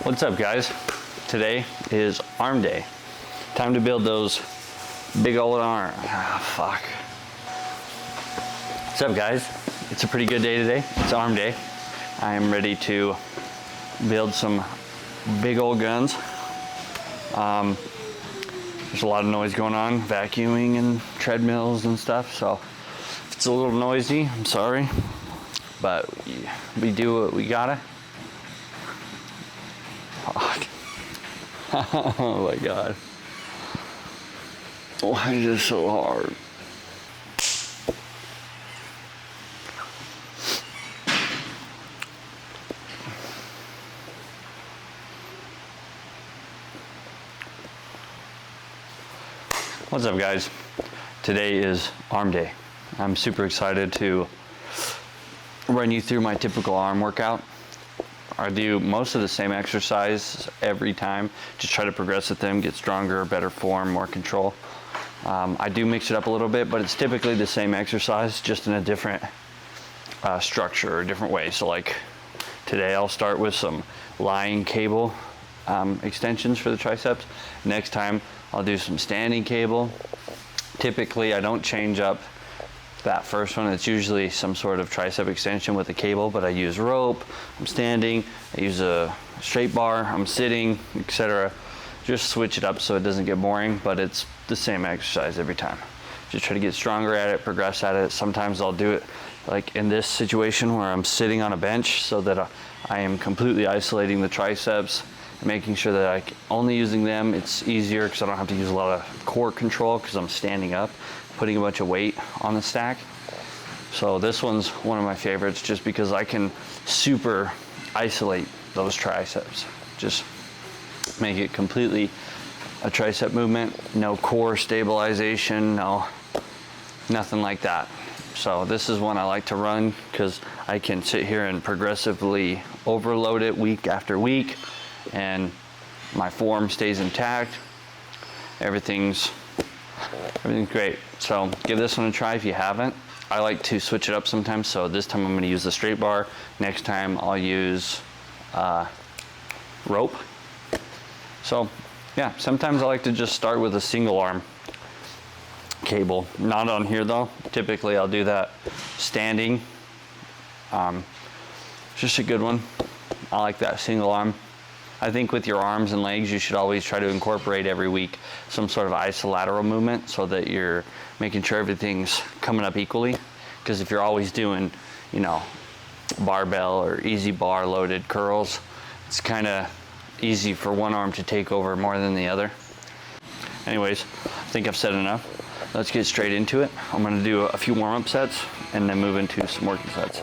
What's up, guys? Today is arm day. Time to build those big old arms. Fuck. What's up, guys? It's a pretty good day today. It's arm day. I am ready to build some big old guns. There's a lot of noise going on, vacuuming and treadmills and stuff, so if it's a little noisy, I'm sorry, but we do what we gotta. Oh my God. Why is this so hard? What's up, guys? Today is arm day. I'm super excited to run you through my typical arm workout. I do most of the same exercise every time, just try to progress with them, get stronger, better form, more control. I do mix it up a little bit, but it's typically the same exercise, just in a different structure or different way. So like today I'll start with some lying cable extensions for the triceps. Next time I'll do some standing cable. Typically I don't change up that first one. It's usually some sort of tricep extension with a cable, but I use rope, I'm standing, I use a straight bar, I'm sitting, etc. Just switch it up so it doesn't get boring, but it's the same exercise every time. Just try to get stronger at it, progress at it. Sometimes I'll do it like in this situation where I'm sitting on a bench so that I am completely isolating the triceps, making sure that I'm only using them. It's easier because I don't have to use a lot of core control because I'm standing up, putting a bunch of weight on the stack. So this one's one of my favorites just because I can super isolate those triceps. Just make it completely a tricep movement, no core stabilization, nothing like that. So this is one I like to run because I can sit here and progressively overload it week after week, and my form stays intact. Everything's great. So give this one a try if you haven't. I like to switch it up sometimes. So this time I'm going to use the straight bar. Next time I'll use rope. So yeah, sometimes I like to just start with a single arm cable. Not on here though. Typically I'll do that standing. Just a good one. I like that single arm. I think with your arms and legs, you should always try to incorporate every week some sort of isolateral movement so that you're making sure everything's coming up equally. Because if you're always doing, barbell or easy bar loaded curls, it's kind of easy for one arm to take over more than the other. Anyways, I think I've said enough. Let's get straight into it. I'm going to do a few warm-up sets and then move into some working sets.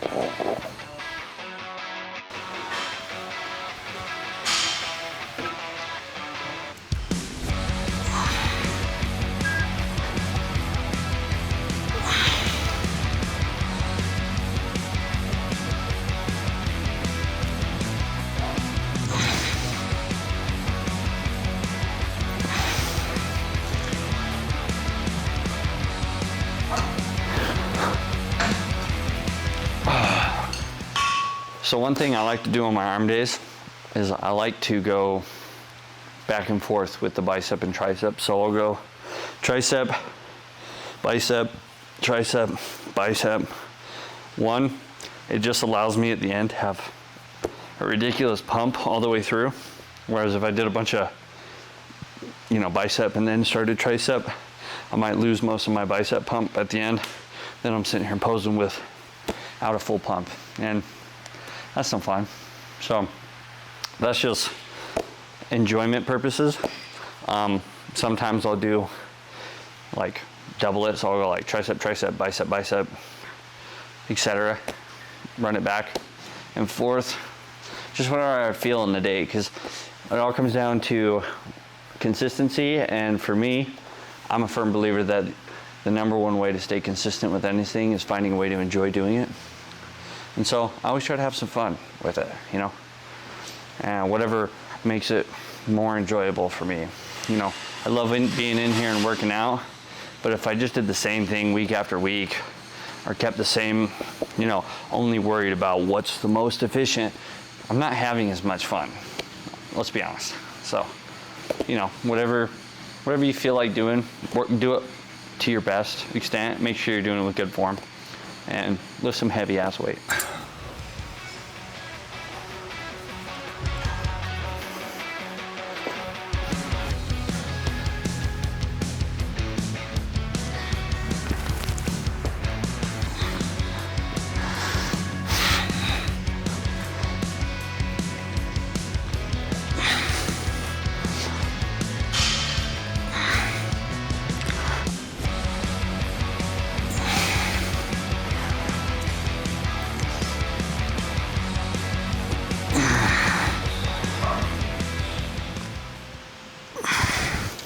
So one thing I like to do on my arm days is I like to go back and forth with the bicep and tricep. So I'll go tricep, bicep, tricep, bicep. One, it just allows me at the end to have a ridiculous pump all the way through. Whereas if I did a bunch of, bicep and then started tricep, I might lose most of my bicep pump at the end. Then I'm sitting here posing without a full pump. And that's no fun. So that's just enjoyment purposes. Sometimes I'll do like double it. So I'll go like tricep, tricep, bicep, bicep, etc. Run it back and forth. Just whatever I feel in the day, because it all comes down to consistency. And for me, I'm a firm believer that the number one way to stay consistent with anything is finding a way to enjoy doing it. And so I always try to have some fun with it, and whatever makes it more enjoyable for me. I love being in here and working out, but if I just did the same thing week after week or kept the same, only worried about what's the most efficient, I'm not having as much fun. let's be honest. So, you know, whatever you feel like doing, do it to your best extent. Make sure you're doing it with good form, and lift some heavy ass weight.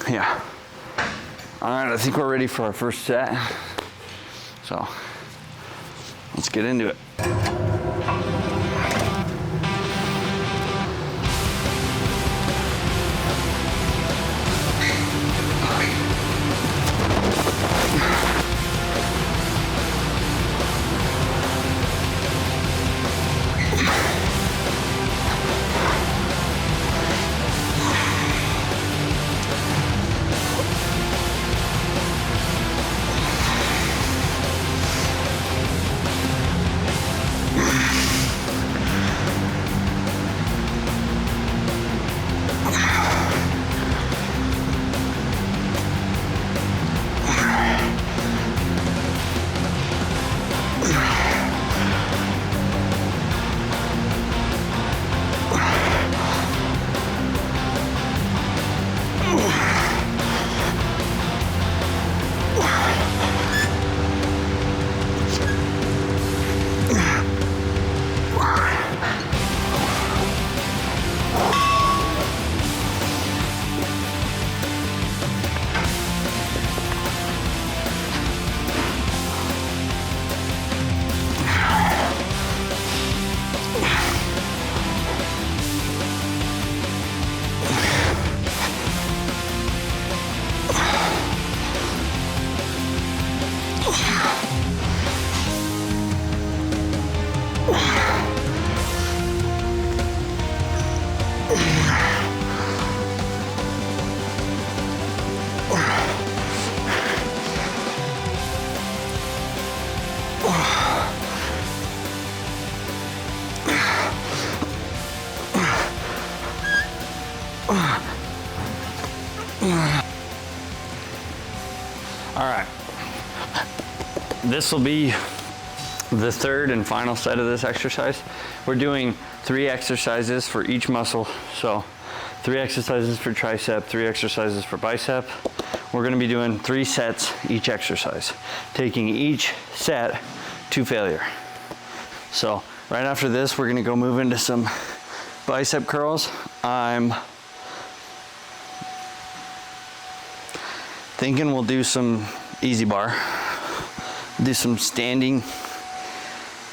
Yeah. All right, I think we're ready for our first set. So let's get into it. All right, this will be the third and final set of this exercise. We're doing 3 exercises for each muscle. So 3 exercises for tricep, 3 exercises for bicep. We're gonna be doing 3 sets each exercise, taking each set to failure. So right after this, we're gonna go move into some bicep curls. I'm thinking we'll do some easy bar, do some standing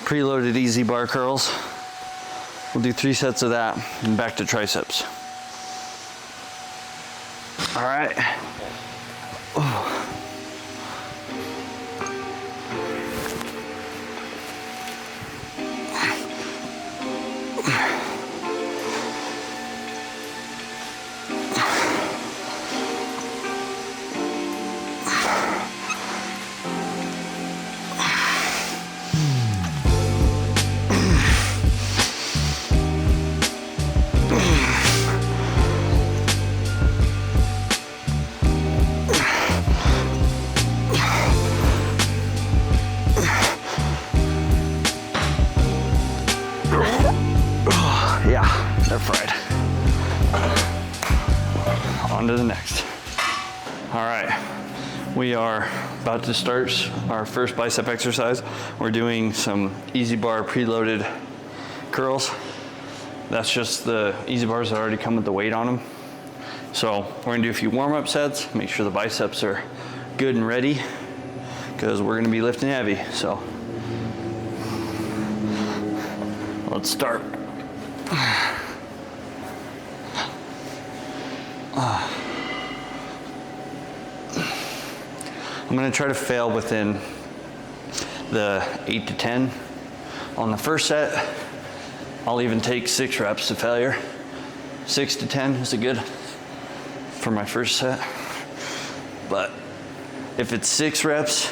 preloaded easy bar curls. We'll do 3 sets of that and back to triceps. All right. Yeah, they're fried. On to the next. All right, we are about to start our first bicep exercise. We're doing some easy bar preloaded curls. That's just the easy bars that already come with the weight on them. So we're gonna do a few warm-up sets, make sure the biceps are good and ready, because we're gonna be lifting heavy. So let's start. I'm gonna try to fail within the 8 to 10 on the first set. I'll even take 6 reps to failure. 6 to 10 is a good for my first set. But if it's 6 reps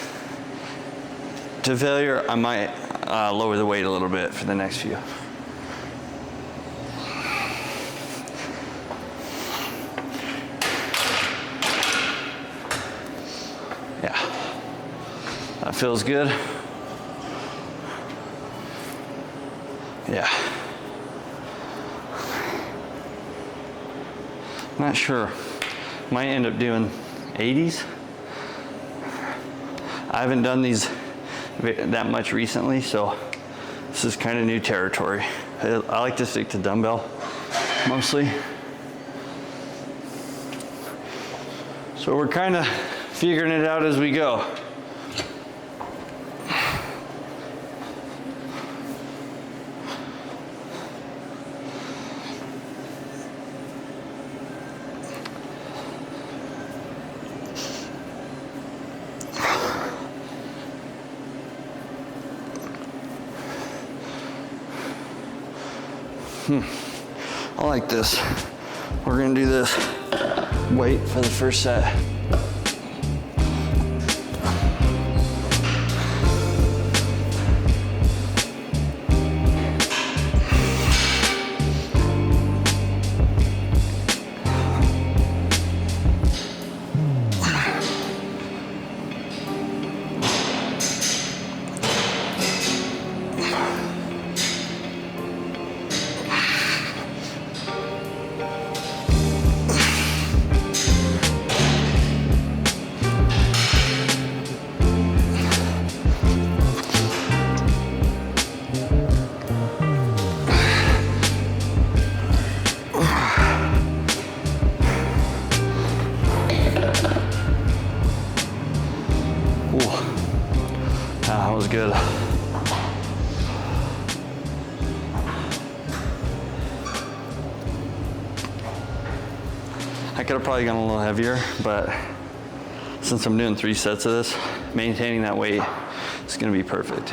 to failure, I might lower the weight a little bit for the next few. Yeah, that feels good. Yeah. Not sure. Might end up doing 80s. I haven't done these that much recently, so this is kind of new territory. I like to stick to dumbbell mostly. So we're kind of figuring it out as we go. I like this. We're gonna do this weight for the first set. That was good. I could have probably gone a little heavier, but since I'm doing 3 sets of this, maintaining that weight is going to be perfect.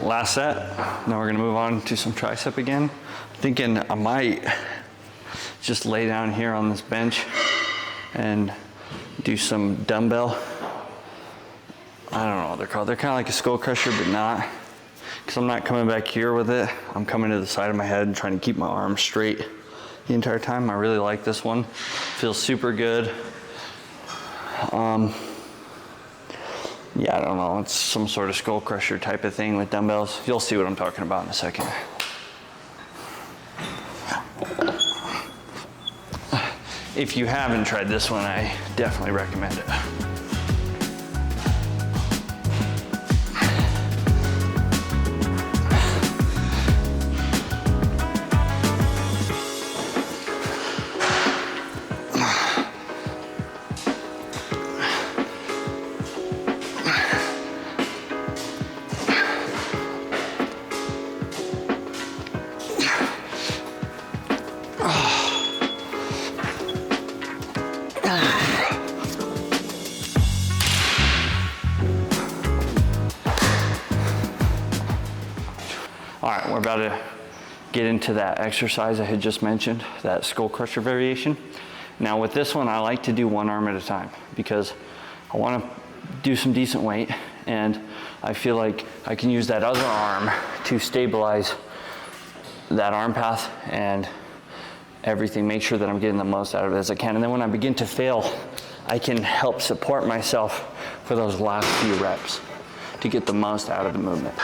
Last set. Now we're gonna move on to some tricep again. Thinking I might just lay down here on this bench and do some dumbbell. I don't know what they're called. They're kind of like a skull crusher, but not. Because I'm not coming back here with it. I'm coming to the side of my head and trying to keep my arms straight the entire time. I really like this one. Feels super good. Yeah, I don't know, it's some sort of skull crusher type of thing with dumbbells. You'll see what I'm talking about in a second. If you haven't tried this one, I definitely recommend it. All right, we're about to get into that exercise I had just mentioned, that skull crusher variation. Now with this one, I like to do one arm at a time because I want to do some decent weight, and I feel like I can use that other arm to stabilize that arm path and everything, make sure that I'm getting the most out of it as I can. And then when I begin to fail, I can help support myself for those last few reps to get the most out of the movement.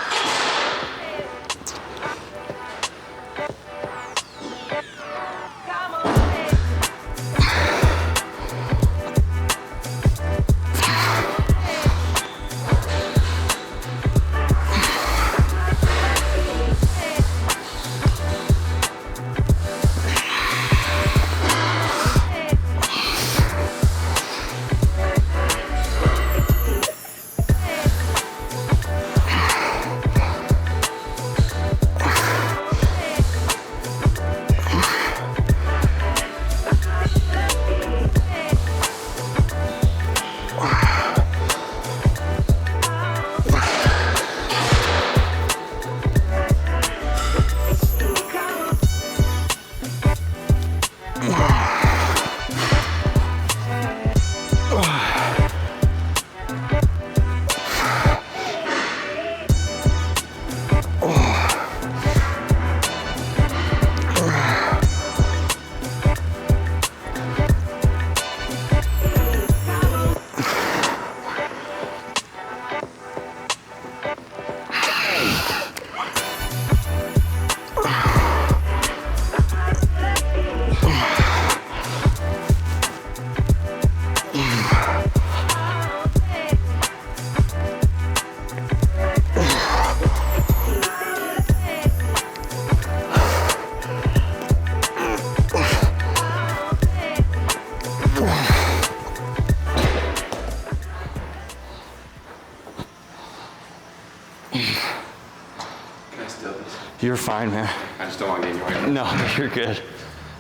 Can I steal this? You're fine, man. I just don't want to get in your way. No, you're good.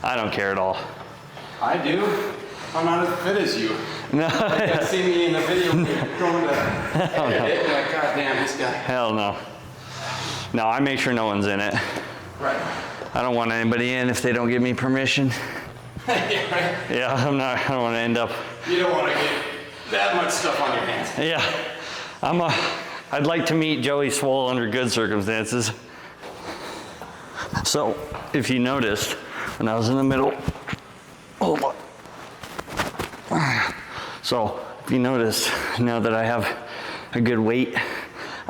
I don't care at all. I do. I'm not as fit as you. No. Like I see me in the video going to edit it, like, God damn, this guy. Hell no. No, I make sure no one's in it. Right. I don't want anybody in if they don't give me permission. Yeah, right. Yeah, I don't want to end up. You don't want to get that much stuff on your hands. Yeah, I'd like to meet Joey Swoll under good circumstances. So, if you noticed, when I was in the middle, hold on. So, if you noticed, now that I have a good weight,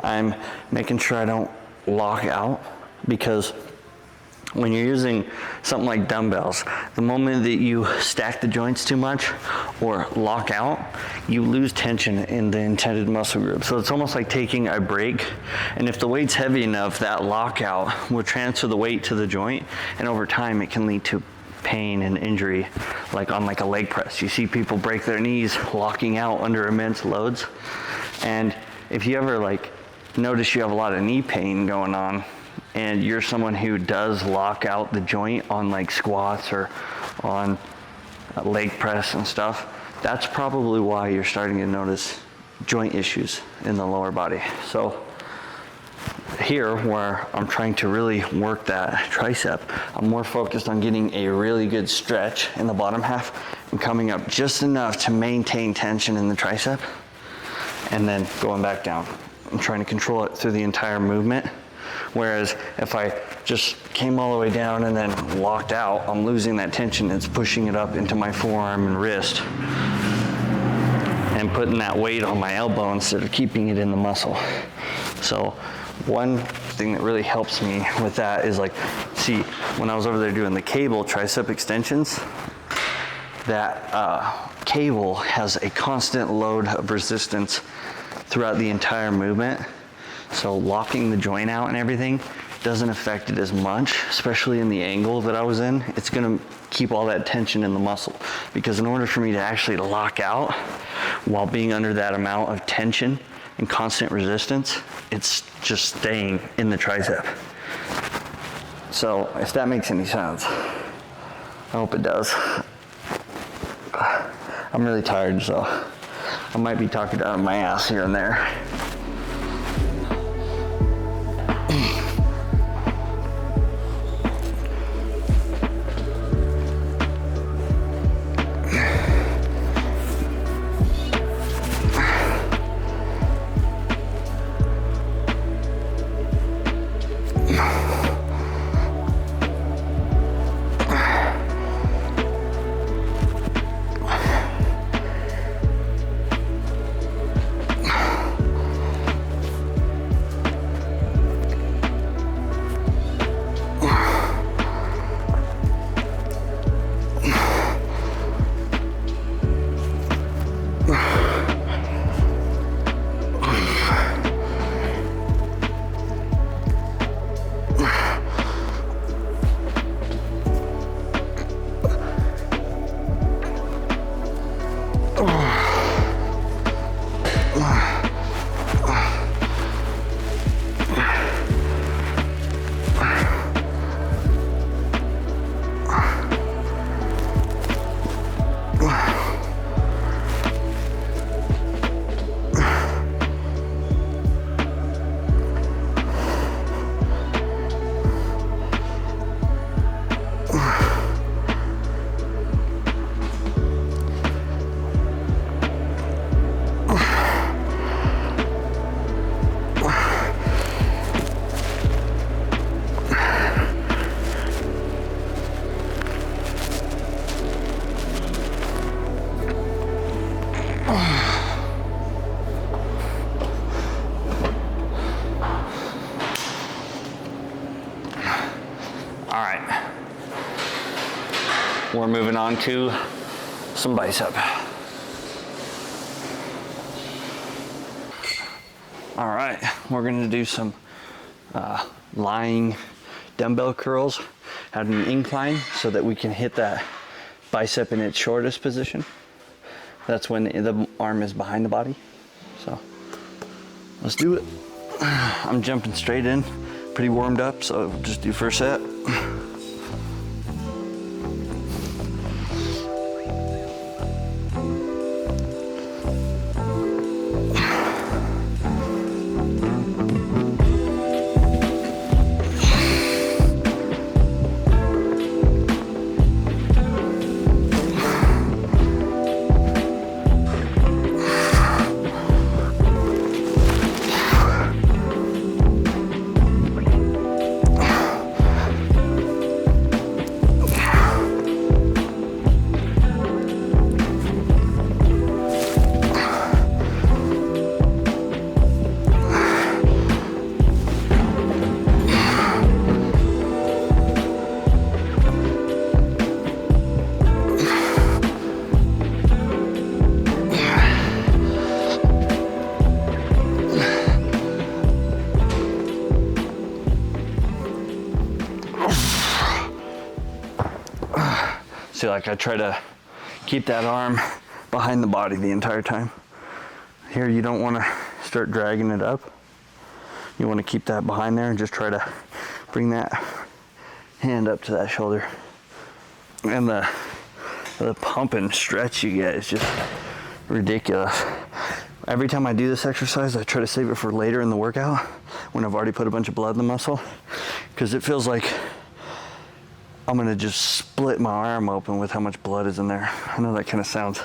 I'm making sure I don't lock out, because when you're using something like dumbbells, the moment that you stack the joints too much or lock out, you lose tension in the intended muscle group. So it's almost like taking a break. And if the weight's heavy enough, that lockout will transfer the weight to the joint, and over time it can lead to pain and injury, like on like a leg press. You see people break their knees locking out under immense loads. And if you ever like notice you have a lot of knee pain going on, and you're someone who does lock out the joint on like squats or on leg press and stuff, that's probably why you're starting to notice joint issues in the lower body. So here, where I'm trying to really work that tricep, I'm more focused on getting a really good stretch in the bottom half and coming up just enough to maintain tension in the tricep, and then going back down. I'm trying to control it through the entire movement. Whereas if I just came all the way down and then locked out, I'm losing that tension. It's pushing it up into my forearm and wrist and putting that weight on my elbow instead of keeping it in the muscle. So one thing that really helps me with that is like, see, when I was over there doing the cable tricep extensions, that cable has a constant load of resistance throughout the entire movement. So locking the joint out and everything doesn't affect it as much, especially in the angle that I was in. It's gonna keep all that tension in the muscle, because in order for me to actually lock out while being under that amount of tension and constant resistance, it's just staying in the tricep. So if that makes any sense, I hope it does. I'm really tired, so I might be talking out of my ass here and there. All right. We're moving on to some bicep. All right, we're gonna do some lying dumbbell curls at an incline so that we can hit that bicep in its shortest position. That's when the arm is behind the body. So let's do it. I'm jumping straight in, pretty warmed up, so we'll just do first set. See, like I try to keep that arm behind the body the entire time. Here, you don't want to start dragging it up. You want to keep that behind there and just try to bring that hand up to that shoulder. And the pump and stretch you get is just ridiculous. Every time I do this exercise, I try to save it for later in the workout when I've already put a bunch of blood in the muscle, because it feels like I'm gonna just split my arm open with how much blood is in there. I know that kind of sounds,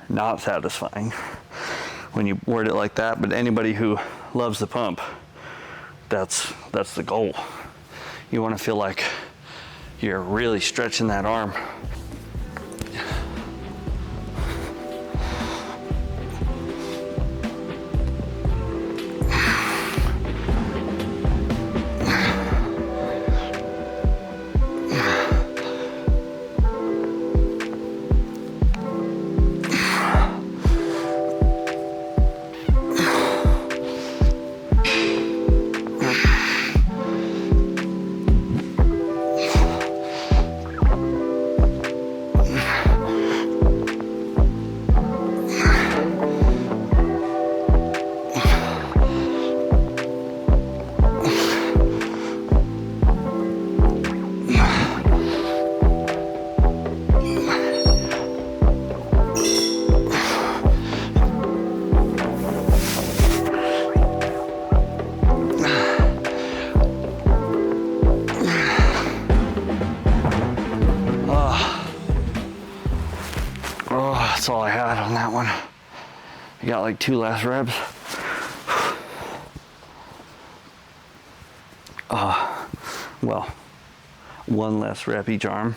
not satisfying when you word it like that, but anybody who loves the pump, that's the goal. You wanna feel like you're really stretching that arm. That's all I had on that one. I got like 2 last reps. Well, 1 less rep each arm.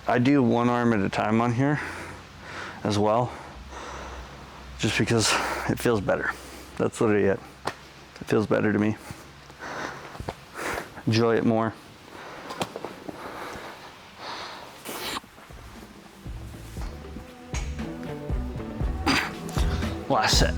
I do 1 arm at a time on here as well, just because it feels better. That's literally it. It feels better to me. Enjoy it more. Last set.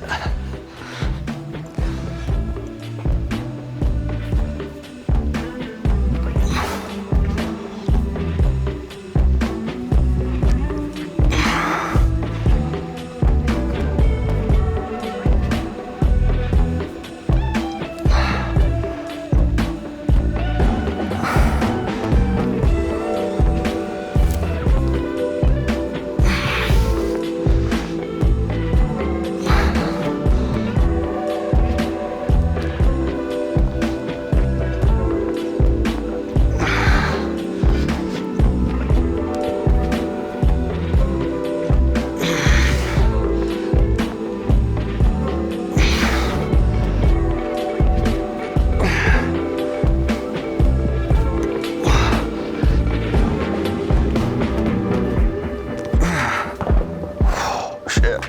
shit.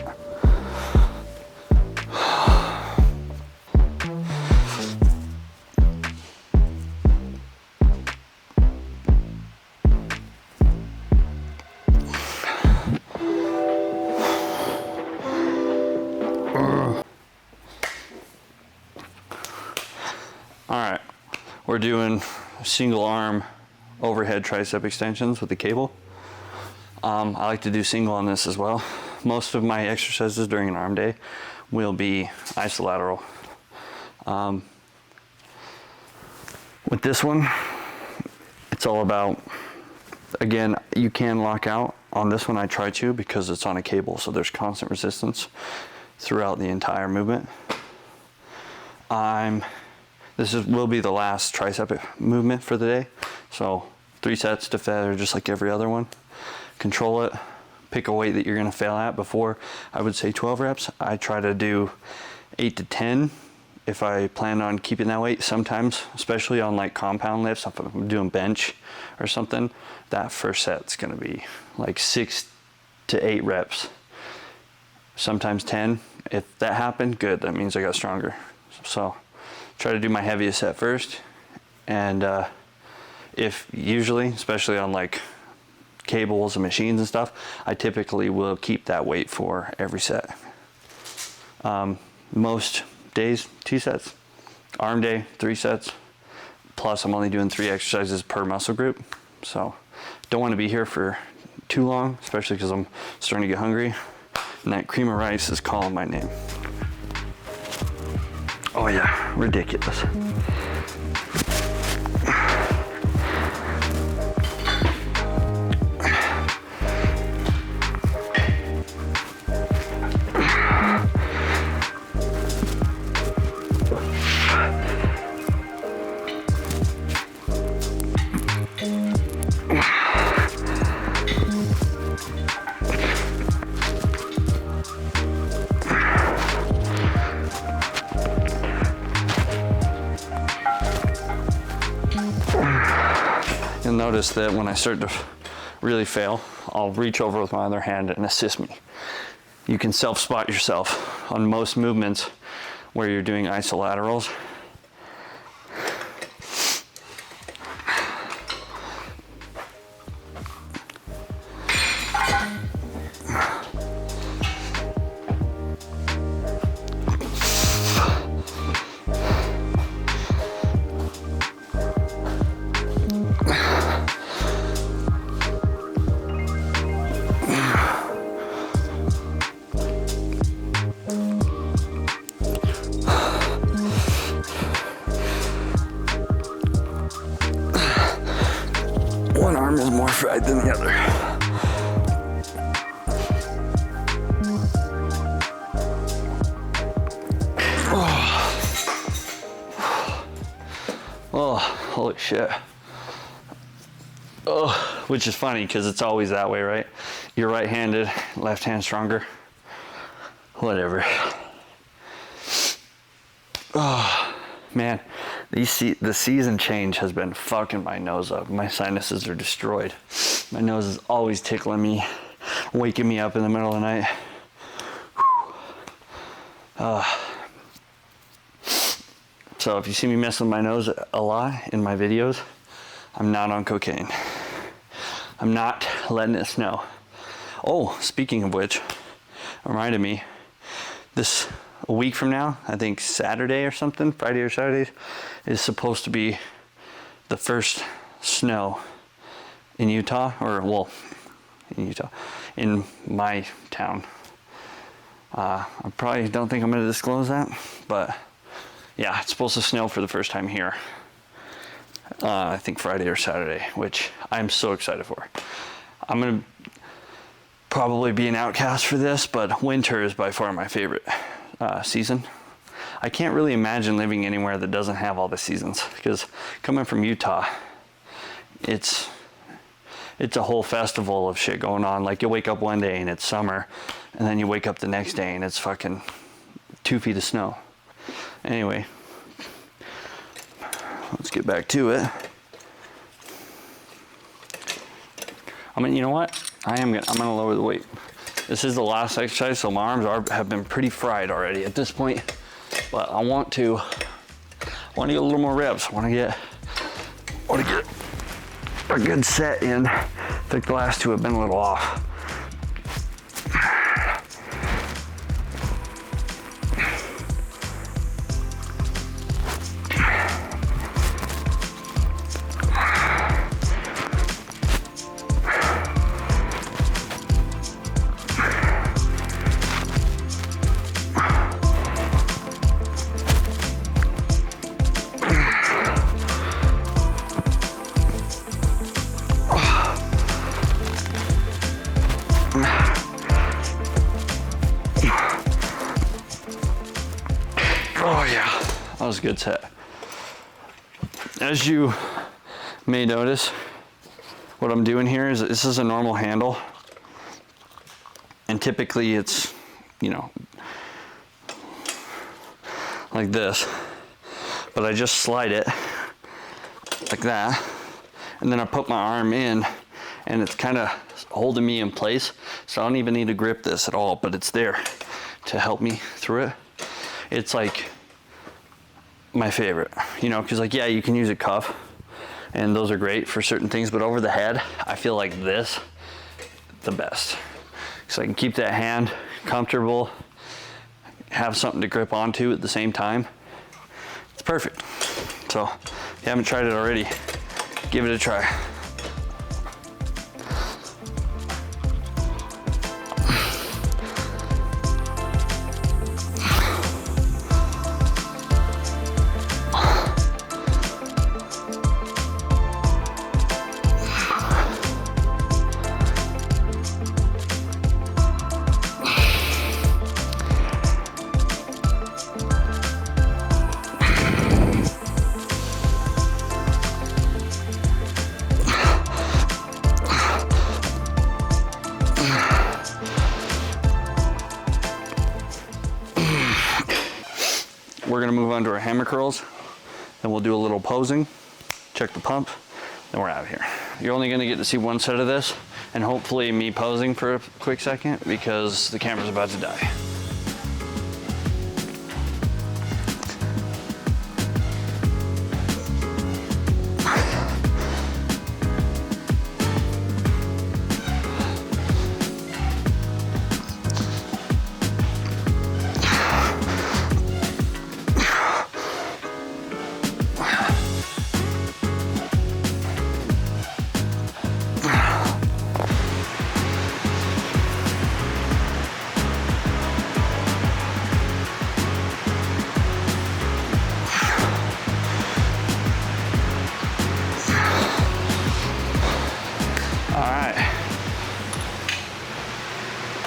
All right, we're doing single arm overhead tricep extensions with the cable. I like to do single on this as well. Most of my exercises during an arm day will be isolateral. With this one, it's all about, again, you can lock out. On this one I try to because it's on a cable, so there's constant resistance throughout the entire movement. Will be the last tricep movement for the day. So 3 sets to failure, just like every other one. Control it, pick a weight that you're gonna fail at. Before, I would say 12 reps. I try to do 8 to 10 if I plan on keeping that weight. Sometimes, especially on like compound lifts, if I'm doing bench or something, that first set's gonna be like 6 to 8 reps. Sometimes 10. If that happened, good, that means I got stronger. So try to do my heaviest set first, and if usually, especially on like cables and machines and stuff, I typically will keep that weight for every set. Most days 2 sets, arm day 3 sets, plus I'm only doing 3 exercises per muscle group, so don't want to be here for too long, especially because I'm starting to get hungry, and that cream of rice is calling my name. Oh yeah, ridiculous. You'll notice that when I start to really fail, I'll reach over with my other hand and assist me. You can self-spot yourself on most movements where you're doing isolaterals. One arm is more fried than the other. Oh, holy shit. Oh, which is funny because it's always that way, right? You're right-handed, left hand stronger. Whatever. Oh, man. The season change has been fucking my nose up. My sinuses are destroyed. My nose is always tickling me, waking me up in the middle of the night. So if you see me messing with my nose a lot in my videos, I'm not on cocaine. I'm not letting it snow. Oh, speaking of which, reminded me, a week from now, I think Saturday or something, Friday or Saturday, is supposed to be the first snow in Utah, in my town. I probably don't think I'm going to disclose that, but yeah, it's supposed to snow for the first time here. I think Friday or Saturday, which I'm so excited for. I'm going to probably be an outcast for this, but winter is by far my favorite season. I can't really imagine living anywhere that doesn't have all the seasons, because coming from Utah, it's a whole festival of shit going on. Like, you wake up one day and it's summer, and then you wake up the next day and it's fucking 2 feet of snow. Anyway, let's get back to it. I mean, you know what? I'm gonna lower the weight. This is the last exercise, so my arms have been pretty fried already at this point. But I want to get a little more reps. I want to get a good set in. I think the last two have been a little off. Oh yeah, that was a good set. As you may notice, what I'm doing here is this is a normal handle. And typically it's, you know, like this. But I just slide it like that. And then I put my arm in and it's kind of holding me in place. So I don't even need to grip this at all, but it's there to help me through it. It's like my favorite, you know, because like, yeah, you can use a cuff and those are great for certain things, but over the head, I feel like this, the best. So I can keep that hand comfortable, have something to grip onto at the same time. It's perfect. So if you haven't tried it already, give it a try. We're gonna move on to our hammer curls, then we'll do a little posing, check the pump, then we're out of here. You're only gonna get to see one set of this, and hopefully me posing for a quick second because the camera's about to die.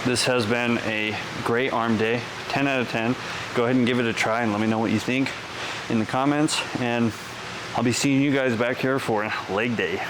This has been a great arm day, 10 out of 10. Go ahead and give it a try and let me know what you think in the comments. And I'll be seeing you guys back here for leg day.